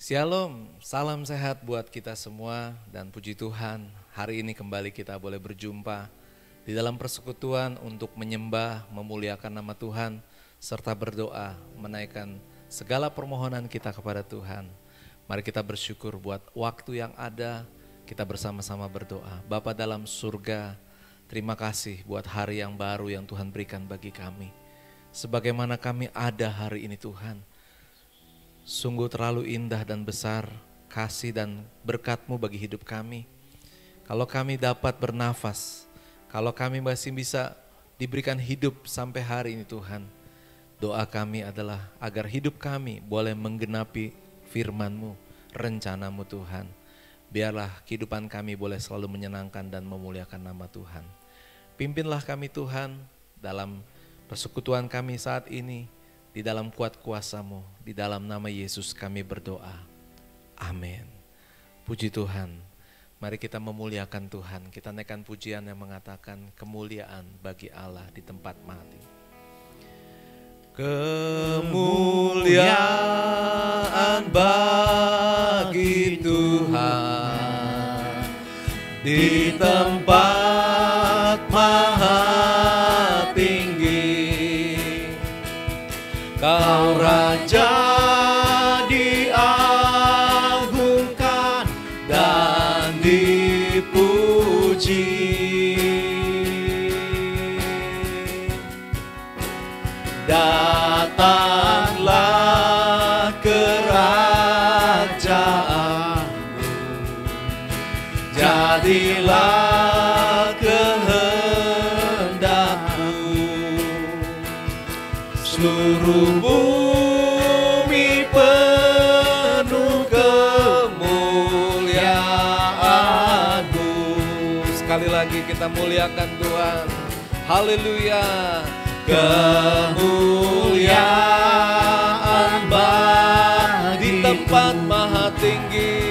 Shalom, salam sehat buat kita semua dan puji Tuhan hari ini kembali kita boleh berjumpa di dalam persekutuan untuk menyembah, memuliakan nama Tuhan serta berdoa, menaikkan segala permohonan kita kepada Tuhan. Mari kita bersyukur buat waktu yang ada, kita bersama-sama berdoa. Bapa dalam surga, terima kasih buat hari yang baru yang Tuhan berikan bagi kami. Sebagaimana kami ada hari ini Tuhan, sungguh terlalu indah dan besar kasih dan berkat-Mu bagi hidup kami. Kalau kami dapat bernafas, kalau kami masih bisa diberikan hidup sampai hari ini Tuhan, doa kami adalah agar hidup kami boleh menggenapi firman-Mu, rencana-Mu Tuhan. Biarlah kehidupan kami boleh selalu menyenangkan dan memuliakan nama Tuhan. Pimpinlah kami Tuhan dalam persekutuan kami saat ini, di dalam kuat kuasa-Mu, di dalam nama Yesus kami berdoa. Amin. Puji Tuhan. Mari kita memuliakan Tuhan. Kita naikkan pujian yang mengatakan kemuliaan bagi Allah di tempat mati. Kemuliaan bagi Tuhan di tempat maha tinggi. Kau Raja diagungkan dan dipuji. Datanglah kerajaan-Mu, jadilah kehendak-Mu. Seluruh bumi penuh kemuliaan-Mu. Sekali lagi kita muliakan Tuhan. Haleluya. Kemuliaan di tempat maha tinggi.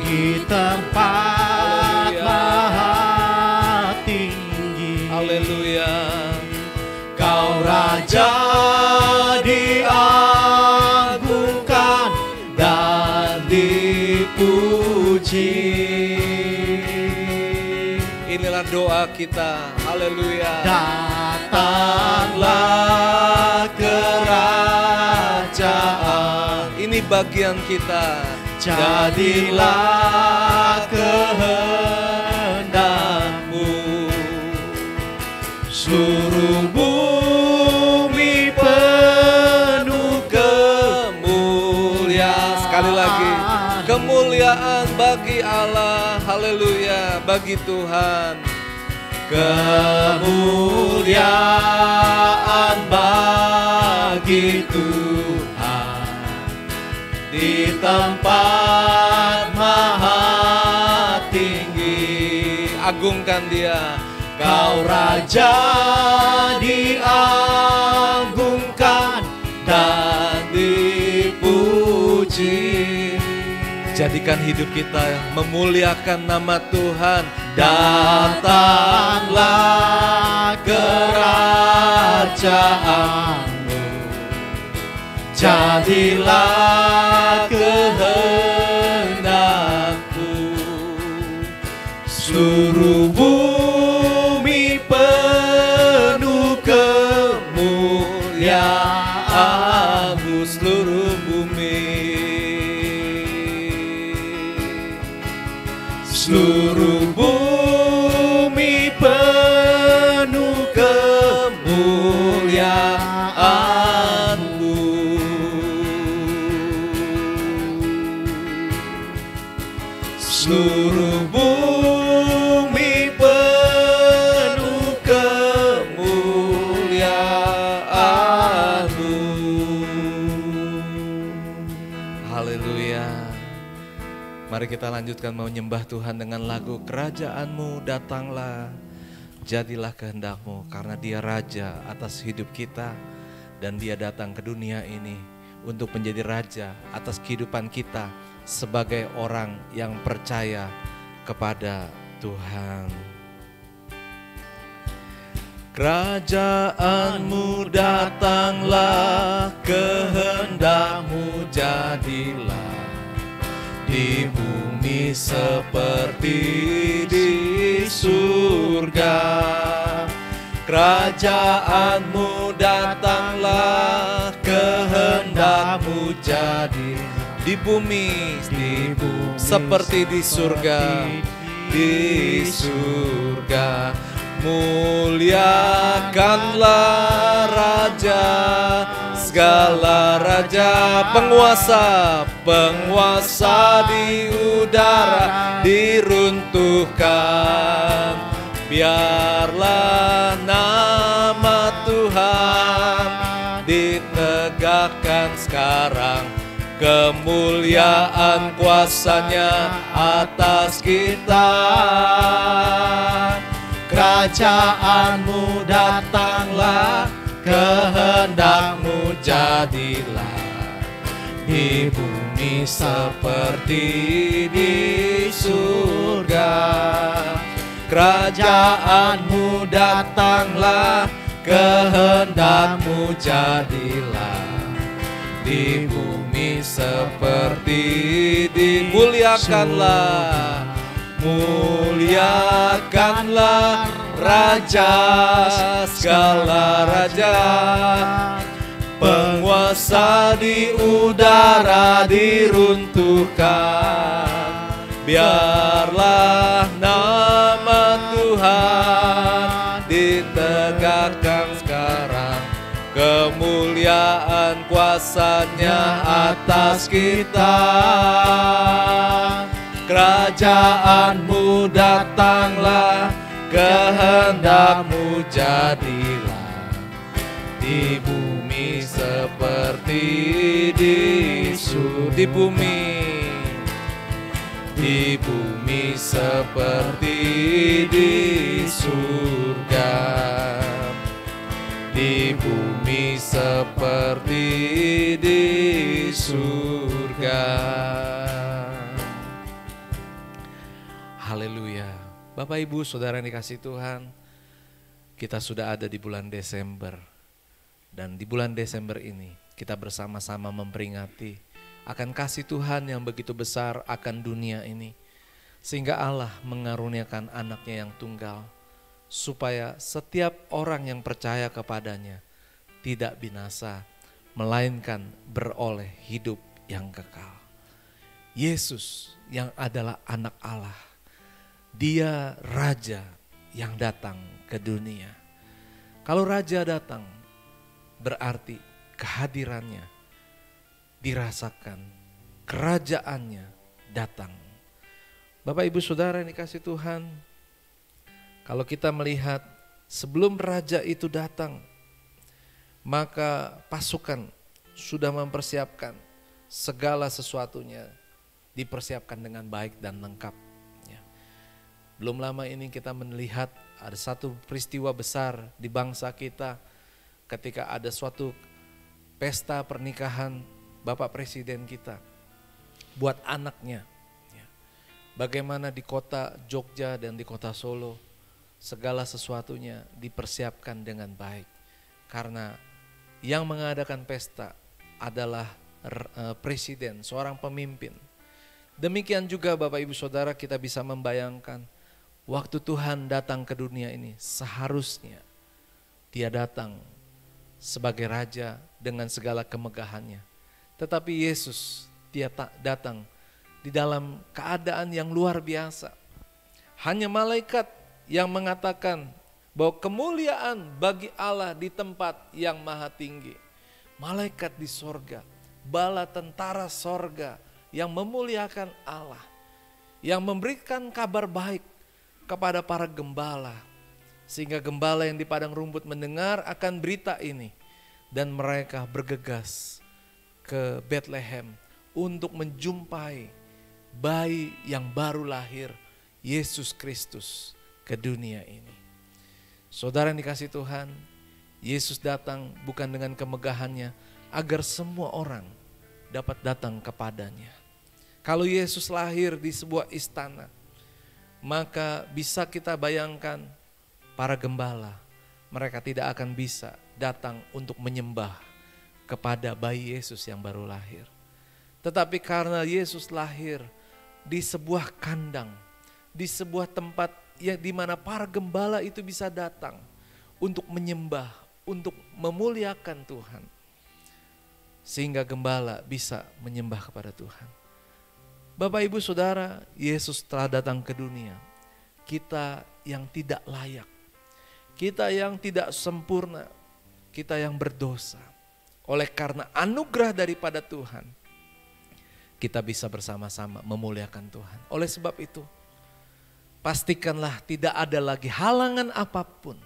Di tempat maha tinggi. Haleluya. Kau Raja diagungkan dan dipuji. Inilah doa kita. Haleluya. Datanglah kerajaan. Ini bagian kita. Jadilah kehendak-Mu. Seluruh bumi penuh kemuliaan. Sekali lagi, kemuliaan bagi Allah. Haleluya, bagi Tuhan. Kemuliaan bagi Tuhan di tempat maha tinggi. Agungkan Dia. Kau Raja diagungkan dan dipuji. Jadikan hidup kita memuliakan nama Tuhan. Datanglah kerajaan-Mu, jadilah kehendak-Mu. Seluruh bumi penuh kemuliaan-Mu. Seluruh bumi. Seluruh bumi penuh kemuliaan-Mu. Seluruh bumi penuh kemuliaan-Mu. Haleluya. Mari kita lanjutkan menyembah Tuhan dengan lagu Kerajaan-Mu datanglah, jadilah kehendak-Mu, karena Dia Raja atas hidup kita dan Dia datang ke dunia ini untuk menjadi Raja atas kehidupan kita sebagai orang yang percaya kepada Tuhan. Kerajaan-Mu datanglah, kehendak-Mu jadilah, di bumi seperti di surga. Kerajaanmu datanglah, kehendak-Mu jadi di bumi seperti di surga. Di surga muliakanlah Raja, segala raja, penguasa di udara diruntuhkan. Biarlah nama Tuhan ditegakkan sekarang, kemuliaan kuasa-Nya atas kita. Kerajaan-Mu datanglah, kehendak-Mu jadilah, di bumi seperti di surga. Kerajaan-Mu datanglah, kehendak-Mu jadilah, di bumi seperti di muliakanlah, muliakanlah Raja, segala raja, penguasa di udara diruntuhkan. Biarlah nama Tuhan ditegakkan sekarang, kemuliaan kuasa-Nya atas kita. Kerajaan-Mu datanglah, kehendak-Mu jadilah, di bumi seperti di bumi seperti di surga, di bumi seperti di surga. Haleluya. Bapak Ibu Saudara yang dikasihi Tuhan, kita sudah ada di bulan Desember. Dan di bulan Desember ini kita bersama-sama memperingati akan kasih Tuhan yang begitu besar akan dunia ini. Sehingga Allah mengaruniakan anaknya yang tunggal, supaya setiap orang yang percaya kepadanya tidak binasa, melainkan beroleh hidup yang kekal. Yesus yang adalah anak Allah, Dia Raja yang datang ke dunia. Kalau Raja datang, berarti kehadirannya dirasakan, kerajaannya datang. Bapak Ibu Saudara yang dikasihi Tuhan, kalau kita melihat sebelum Raja itu datang, maka pasukan sudah mempersiapkan segala sesuatunya, dipersiapkan dengan baik dan lengkap. Belum lama ini kita melihat ada satu peristiwa besar di bangsa kita ketika ada suatu pesta pernikahan Bapak Presiden kita buat anaknya. Bagaimana di kota Jogja dan di kota Solo segala sesuatunya dipersiapkan dengan baik. Karena yang mengadakan pesta adalah presiden, seorang pemimpin. Demikian juga Bapak Ibu Saudara, kita bisa membayangkan waktu Tuhan datang ke dunia ini, seharusnya Dia datang sebagai Raja dengan segala kemegahannya. Tetapi Yesus, Dia datang di dalam keadaan yang luar biasa. Hanya malaikat yang mengatakan bahwa kemuliaan bagi Allah di tempat yang maha tinggi. Malaikat di sorga, bala tentara sorga yang memuliakan Allah, yang memberikan kabar baik kepada para gembala, sehingga gembala yang di padang rumput mendengar akan berita ini dan mereka bergegas ke Bethlehem untuk menjumpai bayi yang baru lahir, Yesus Kristus, ke dunia ini. Saudara yang dikasihi Tuhan, Yesus datang bukan dengan kemegahannya agar semua orang dapat datang kepadanya. Kalau Yesus lahir di sebuah istana, maka bisa kita bayangkan para gembala, mereka tidak akan bisa datang untuk menyembah kepada bayi Yesus yang baru lahir. Tetapi karena Yesus lahir di sebuah kandang, di sebuah tempat yang di mana para gembala itu bisa datang untuk menyembah, untuk memuliakan Tuhan. Sehingga gembala bisa menyembah kepada Tuhan. Bapak Ibu Saudara, Yesus telah datang ke dunia. Kita yang tidak layak, kita yang tidak sempurna, kita yang berdosa. Oleh karena anugerah daripada Tuhan, kita bisa bersama-sama memuliakan Tuhan. Oleh sebab itu, pastikanlah tidak ada lagi halangan apapun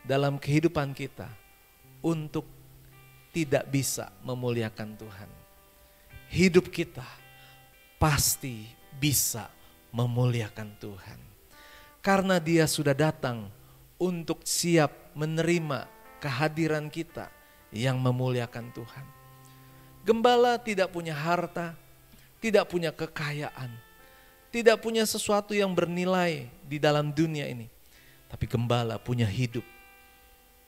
dalam kehidupan kita untuk tidak bisa memuliakan Tuhan. Hidup kita pasti bisa memuliakan Tuhan. Karena Dia sudah datang untuk siap menerima kehadiran kita yang memuliakan Tuhan. Gembala tidak punya harta, tidak punya kekayaan, tidak punya sesuatu yang bernilai di dalam dunia ini. Tapi gembala punya hidup,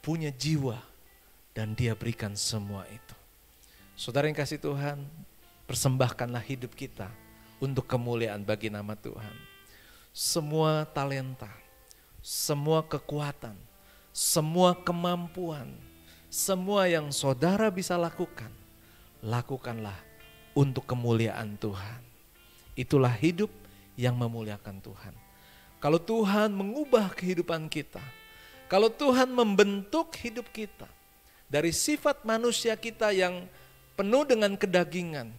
punya jiwa, dan Dia berikan semua itu. Saudara yang kasih Tuhan, persembahkanlah hidup kita untuk kemuliaan bagi nama Tuhan. Semua talenta, semua kekuatan, semua kemampuan, semua yang saudara bisa lakukan, lakukanlah untuk kemuliaan Tuhan. Itulah hidup yang memuliakan Tuhan. Kalau Tuhan mengubah kehidupan kita, kalau Tuhan membentuk hidup kita dari sifat manusia kita yang penuh dengan kedagingan,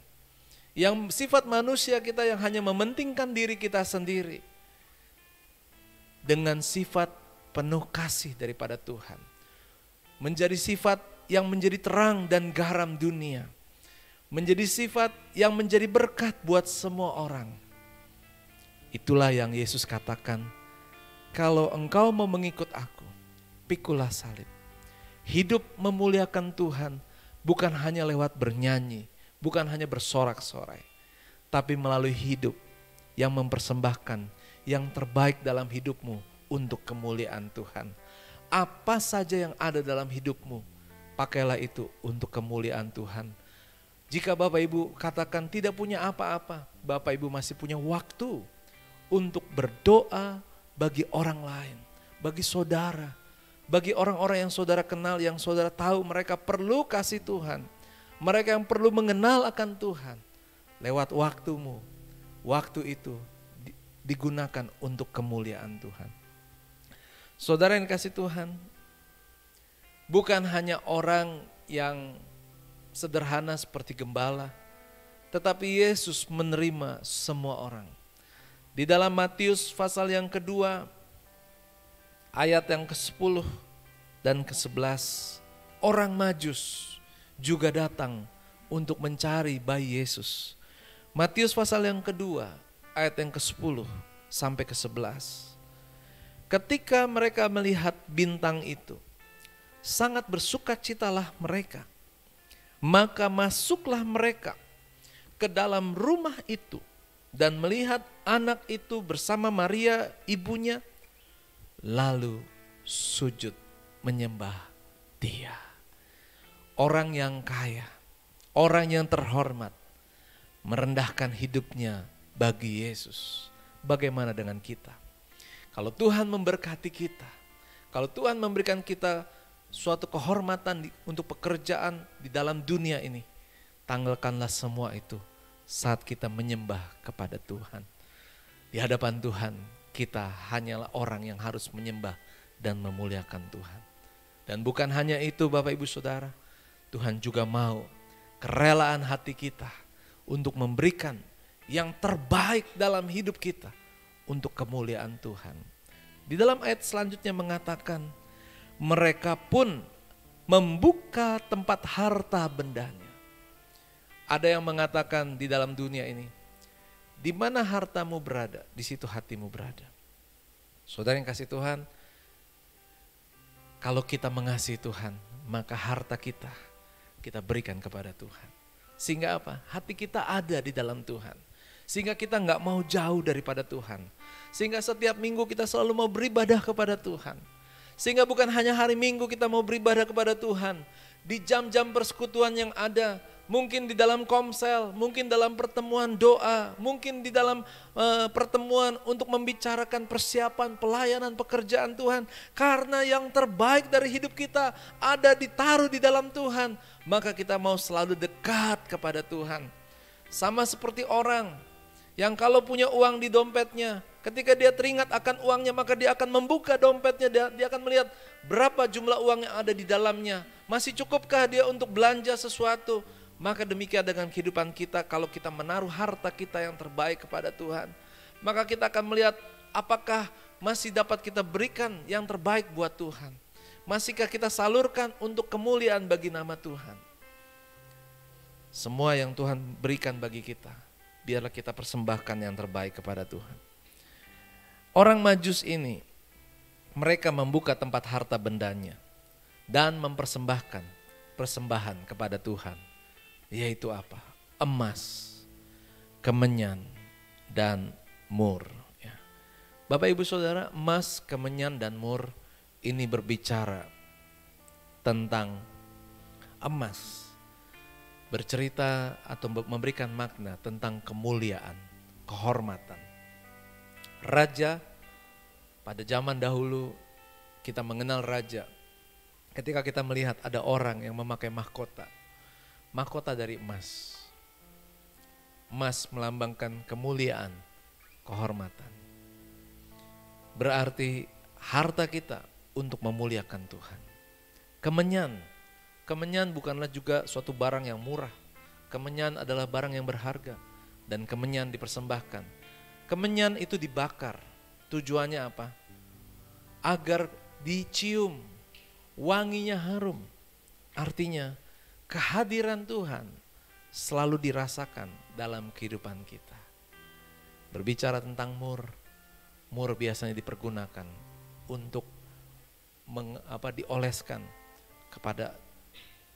yang sifat manusia kita yang hanya mementingkan diri kita sendiri, dengan sifat penuh kasih daripada Tuhan, menjadi sifat yang menjadi terang dan garam dunia, menjadi sifat yang menjadi berkat buat semua orang. Itulah yang Yesus katakan, kalau engkau mau mengikut aku, pikulah salib. Hidup memuliakan Tuhan bukan hanya lewat bernyanyi, bukan hanya bersorak-sorai, tapi melalui hidup yang mempersembahkan yang terbaik dalam hidupmu untuk kemuliaan Tuhan. Apa saja yang ada dalam hidupmu, pakailah itu untuk kemuliaan Tuhan. Jika Bapak Ibu katakan tidak punya apa-apa, Bapak Ibu masih punya waktu untuk berdoa bagi orang lain, bagi saudara, bagi orang-orang yang saudara kenal, yang saudara tahu mereka perlu kasih Tuhan, mereka yang perlu mengenal akan Tuhan. Lewat waktumu, waktu itu digunakan untuk kemuliaan Tuhan. Saudara yang kasih Tuhan, bukan hanya orang yang sederhana seperti gembala, tetapi Yesus menerima semua orang. Di dalam Matius pasal yang kedua, ayat yang ke-10 dan ke-11, orang Majus juga datang untuk mencari bayi Yesus. Matius pasal yang kedua, ayat yang ke-10 sampai ke-11. Ketika mereka melihat bintang itu, sangat bersukacitalah mereka. Maka masuklah mereka ke dalam rumah itu dan melihat anak itu bersama Maria ibunya, lalu sujud menyembah Dia. Orang yang kaya, orang yang terhormat, merendahkan hidupnya bagi Yesus. Bagaimana dengan kita? Kalau Tuhan memberkati kita, kalau Tuhan memberikan kita suatu kehormatan untuk pekerjaan di dalam dunia ini, tanggalkanlah semua itu saat kita menyembah kepada Tuhan. Di hadapan Tuhan, kita hanyalah orang yang harus menyembah dan memuliakan Tuhan. Dan bukan hanya itu Bapak Ibu Saudara, Tuhan juga mau kerelaan hati kita untuk memberikan yang terbaik dalam hidup kita untuk kemuliaan Tuhan. Di dalam ayat selanjutnya mengatakan, mereka pun membuka tempat harta bendanya. Ada yang mengatakan di dalam dunia ini, di mana hartamu berada, di situ hatimu berada. Saudara yang kasih Tuhan, kalau kita mengasihi Tuhan, maka harta kita berikan kepada Tuhan. Sehingga apa? Hati kita ada di dalam Tuhan. Sehingga kita gak mau jauh daripada Tuhan. Sehingga setiap minggu kita selalu mau beribadah kepada Tuhan. Sehingga bukan hanya hari Minggu kita mau beribadah kepada Tuhan. Di jam-jam persekutuan yang ada, mungkin di dalam komsel, mungkin dalam pertemuan doa, mungkin di dalam pertemuan untuk membicarakan persiapan pelayanan pekerjaan Tuhan. Karena yang terbaik dari hidup kita ada ditaruh di dalam Tuhan, maka kita mau selalu dekat kepada Tuhan. Sama seperti orang yang kalau punya uang di dompetnya, ketika dia teringat akan uangnya, maka dia akan membuka dompetnya, dia akan melihat berapa jumlah uang yang ada di dalamnya. Masih cukupkah dia untuk belanja sesuatu? Maka demikian dengan kehidupan kita, kalau kita menaruh harta kita yang terbaik kepada Tuhan, maka kita akan melihat apakah masih dapat kita berikan yang terbaik buat Tuhan. Masihkah kita salurkan untuk kemuliaan bagi nama Tuhan. Semua yang Tuhan berikan bagi kita, biarlah kita persembahkan yang terbaik kepada Tuhan. Orang Majus ini, mereka membuka tempat harta bendanya dan mempersembahkan persembahan kepada Tuhan. Yaitu apa? Emas, kemenyan, dan mur. Ya. Bapak Ibu Saudara, emas, kemenyan, dan mur ini berbicara tentang emas. Bercerita atau memberikan makna tentang kemuliaan, kehormatan. Raja, pada zaman dahulu kita mengenal raja ketika kita melihat ada orang yang memakai mahkota dari emas. Emas melambangkan kemuliaan, kehormatan. Berarti harta kita untuk memuliakan Tuhan. Kemenyan bukanlah juga suatu barang yang murah. Kemenyan adalah barang yang berharga dan kemenyan dipersembahkan. Kemenyan itu dibakar. Tujuannya apa? Agar dicium, wanginya harum. Artinya kehadiran Tuhan selalu dirasakan dalam kehidupan kita. Berbicara tentang mur biasanya dipergunakan untuk dioleskan kepada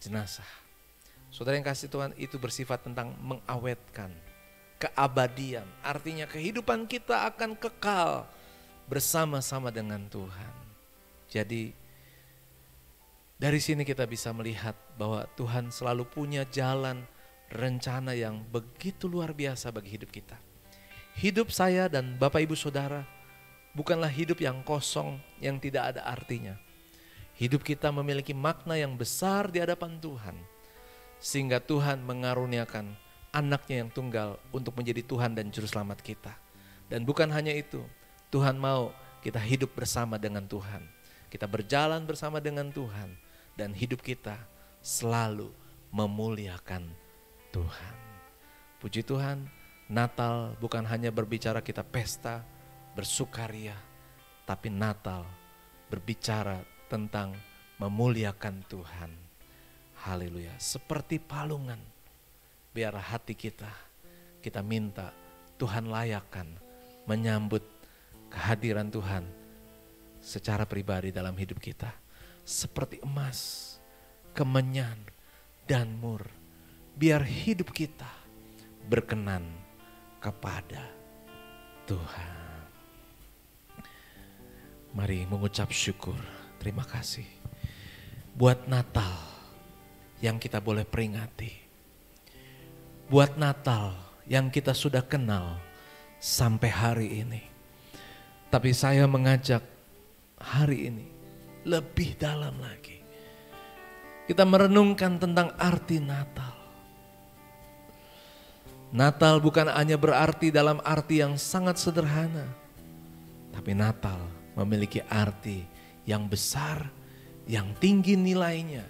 jenazah. Saudara yang kasih Tuhan, itu bersifat tentang mengawetkan keabadian. Artinya kehidupan kita akan kekal bersama-sama dengan Tuhan. Jadi dari sini kita bisa melihat bahwa Tuhan selalu punya jalan, rencana yang begitu luar biasa bagi hidup kita. Hidup saya dan Bapak Ibu Saudara bukanlah hidup yang kosong, yang tidak ada artinya. Hidup kita memiliki makna yang besar di hadapan Tuhan. Sehingga Tuhan mengaruniakan anaknya yang tunggal untuk menjadi Tuhan dan Juru Selamat kita. Dan bukan hanya itu, Tuhan mau kita hidup bersama dengan Tuhan. Kita berjalan bersama dengan Tuhan. Dan hidup kita selalu memuliakan Tuhan. Puji Tuhan, Natal bukan hanya berbicara kita pesta, bersukaria. Tapi Natal berbicara tentang memuliakan Tuhan. Haleluya. Seperti palungan, biarlah hati kita minta Tuhan layakkan menyambut kehadiran Tuhan secara pribadi dalam hidup kita. Seperti emas, kemenyan, dan mur. Biar hidup kita berkenan kepada Tuhan. Mari mengucap syukur. Terima kasih buat Natal yang kita boleh peringati. Buat Natal yang kita sudah kenal sampai hari ini. Tapi saya mengajak hari ini lebih dalam lagi. Kita merenungkan tentang arti Natal. Natal bukan hanya berarti dalam arti yang sangat sederhana. Tapi Natal memiliki arti yang besar, yang tinggi nilainya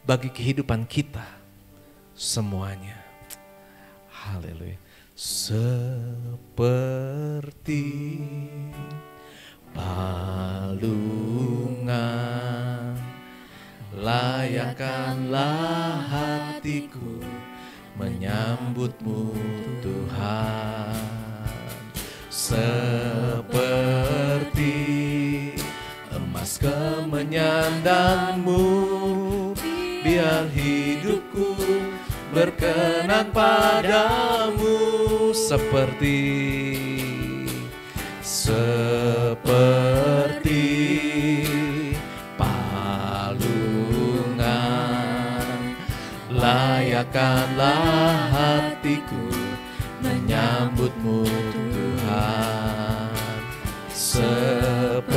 bagi kehidupan kita semuanya. Haleluya. Seperti palungan, layakkanlah hatiku menyambutmu Tuhan. Seperti emas, kemenyan, dan mur, biar hidupku berkenan padamu. Seperti palungan, layak muliakanlah hatiku menyambutmu Tuhan. Seperti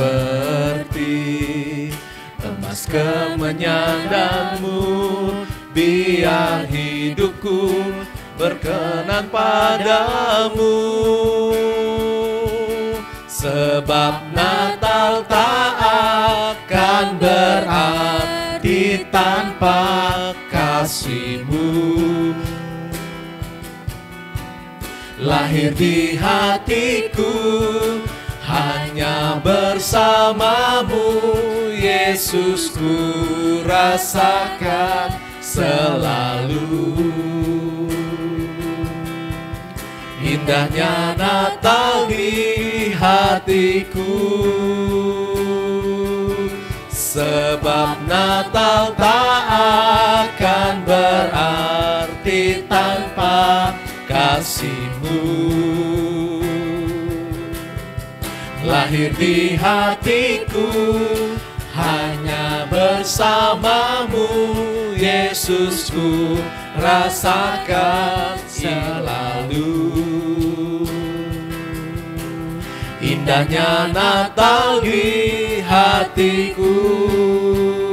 emas kemenyan dan mur, biar hidupku berkenan padamu. Sebab Natal tak akan berarti tanpa kasih-Mu. Lahir di hatiku hanya bersamamu, Yesus, ku rasakan selalu. Indahnya Natal di hatiku, sebab Natal tak akan berarti tanpa kasih-Mu. Lahir di hatiku hanya bersamamu, Yesus, ku rasakan selalu. Indahnya Natal di hatiku.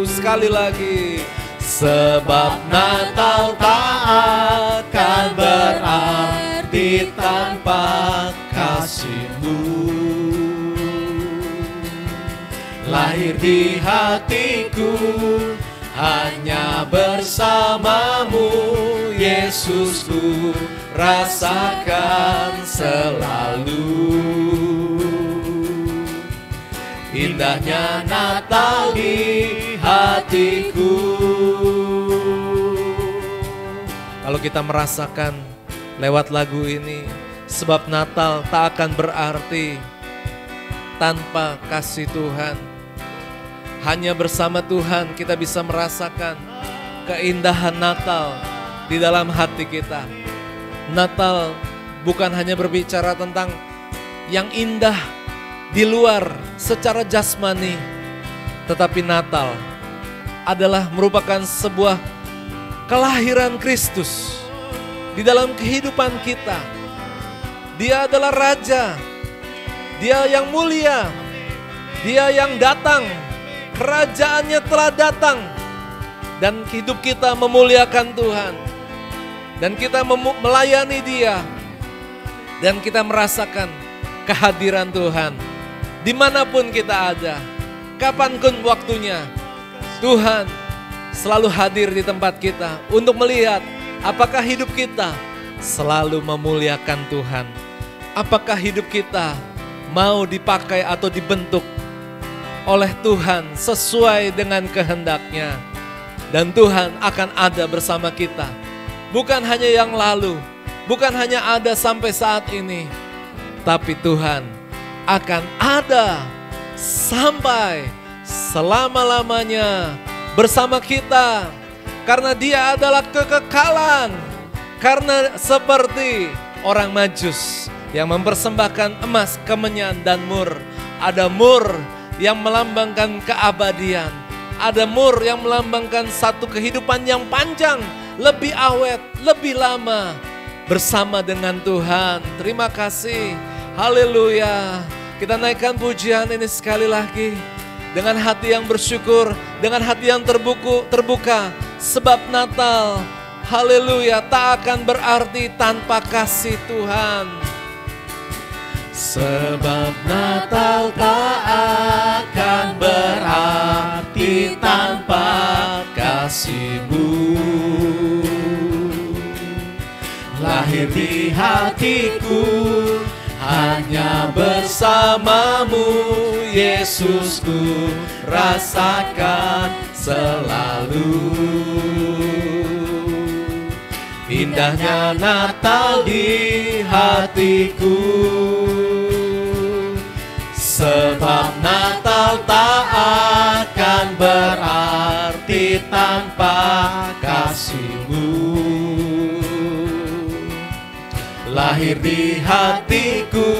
Sekali lagi. Sebab Natal tak akan berarti tanpa kasih-Mu. Lahir di hatiku hanya bersamamu, Yesus, ku rasakan selalu. Indahnya Natal di hatiku. Kalau kita merasakan lewat lagu ini, sebab Natal tak akan berarti tanpa kasih Tuhan. Hanya bersama Tuhan kita bisa merasakan keindahan Natal di dalam hati kita. Natal bukan hanya berbicara tentang yang indah di luar secara jasmani, tetapi Natal adalah merupakan sebuah kelahiran Kristus di dalam kehidupan kita. Dia adalah Raja, Dia yang mulia, Dia yang datang, kerajaannya telah datang, dan hidup kita memuliakan Tuhan, dan kita melayani Dia, dan kita merasakan kehadiran Tuhan. Dimanapun kita ada, kapanpun waktunya, Tuhan selalu hadir di tempat kita untuk melihat apakah hidup kita selalu memuliakan Tuhan. Apakah hidup kita mau dipakai atau dibentuk oleh Tuhan sesuai dengan kehendak-Nya. Dan Tuhan akan ada bersama kita. Bukan hanya yang lalu, bukan hanya ada sampai saat ini, tapi Tuhan akan ada sampai selama-lamanya bersama kita. Karena Dia adalah kekekalan. Karena seperti orang Majus yang mempersembahkan emas, kemenyan, dan mur. Ada mur yang melambangkan keabadian. Ada mur yang melambangkan satu kehidupan yang panjang, lebih awet, lebih lama bersama dengan Tuhan. Terima kasih. Haleluya. Kita naikkan pujian ini sekali lagi dengan hati yang bersyukur, dengan hati yang terbuka. Sebab Natal, haleluya, tak akan berarti tanpa kasih Tuhan. Sebab Natal tak akan berarti tanpa kasih-Mu. Lahir di hatiku hanya bersamamu, Yesus, ku rasakan selalu. Indahnya Natal di hatiku. Sebab Natal tak akan berarti tanpa kasih-Mu. Lahir di hatiku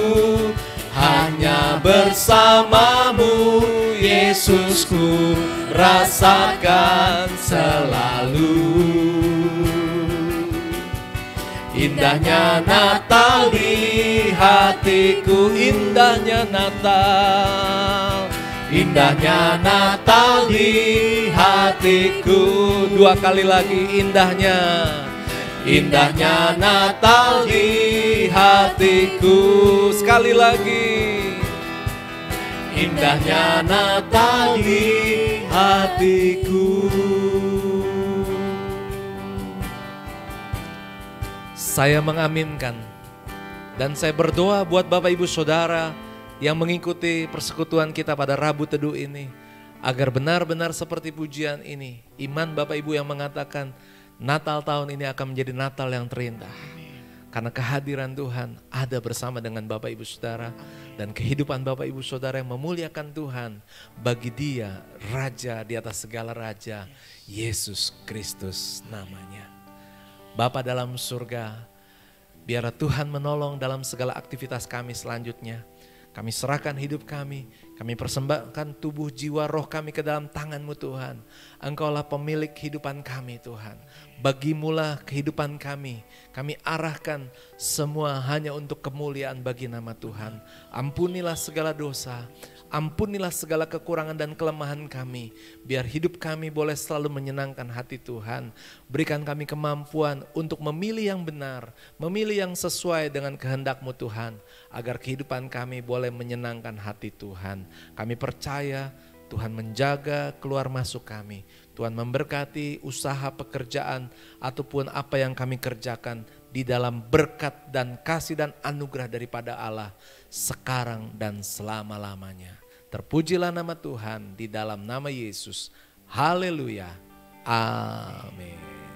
hanya bersamamu, Yesus, ku rasakan selalu. Indahnya Natal di hatiku, indahnya Natal. indahnya Natal di hatiku. Dua kali lagi, indahnya. Indahnya Natal di hatiku. Sekali lagi. Indahnya Natal di hatiku. Saya mengaminkan dan saya berdoa buat Bapak Ibu Saudara yang mengikuti persekutuan kita pada Rabu Teduh ini, agar benar-benar seperti pujian ini, iman Bapak Ibu yang mengatakan Natal tahun ini akan menjadi Natal yang terindah. Karena kehadiran Tuhan ada bersama dengan Bapak Ibu Saudara, dan kehidupan Bapak Ibu Saudara yang memuliakan Tuhan, bagi Dia Raja di atas segala raja, Yesus Kristus namanya. Bapa dalam surga, biarlah Tuhan menolong dalam segala aktivitas kami selanjutnya. Kami serahkan hidup kami persembahkan tubuh, jiwa, roh kami ke dalam tangan-Mu Tuhan. Engkaulah pemilik kehidupan kami Tuhan. Bagimulah kehidupan kami arahkan semua hanya untuk kemuliaan bagi nama Tuhan. Ampunilah segala dosa, ampunilah segala kekurangan dan kelemahan kami. Biar hidup kami boleh selalu menyenangkan hati Tuhan. Berikan kami kemampuan untuk memilih yang benar, memilih yang sesuai dengan kehendak-Mu Tuhan. Agar kehidupan kami boleh menyenangkan hati Tuhan. Kami percaya Tuhan menjaga keluar masuk kami. Tuhan memberkati usaha pekerjaan ataupun apa yang kami kerjakan di dalam berkat dan kasih dan anugerah daripada Allah sekarang dan selama-lamanya. Terpujilah nama Tuhan di dalam nama Yesus. Haleluya. Amin.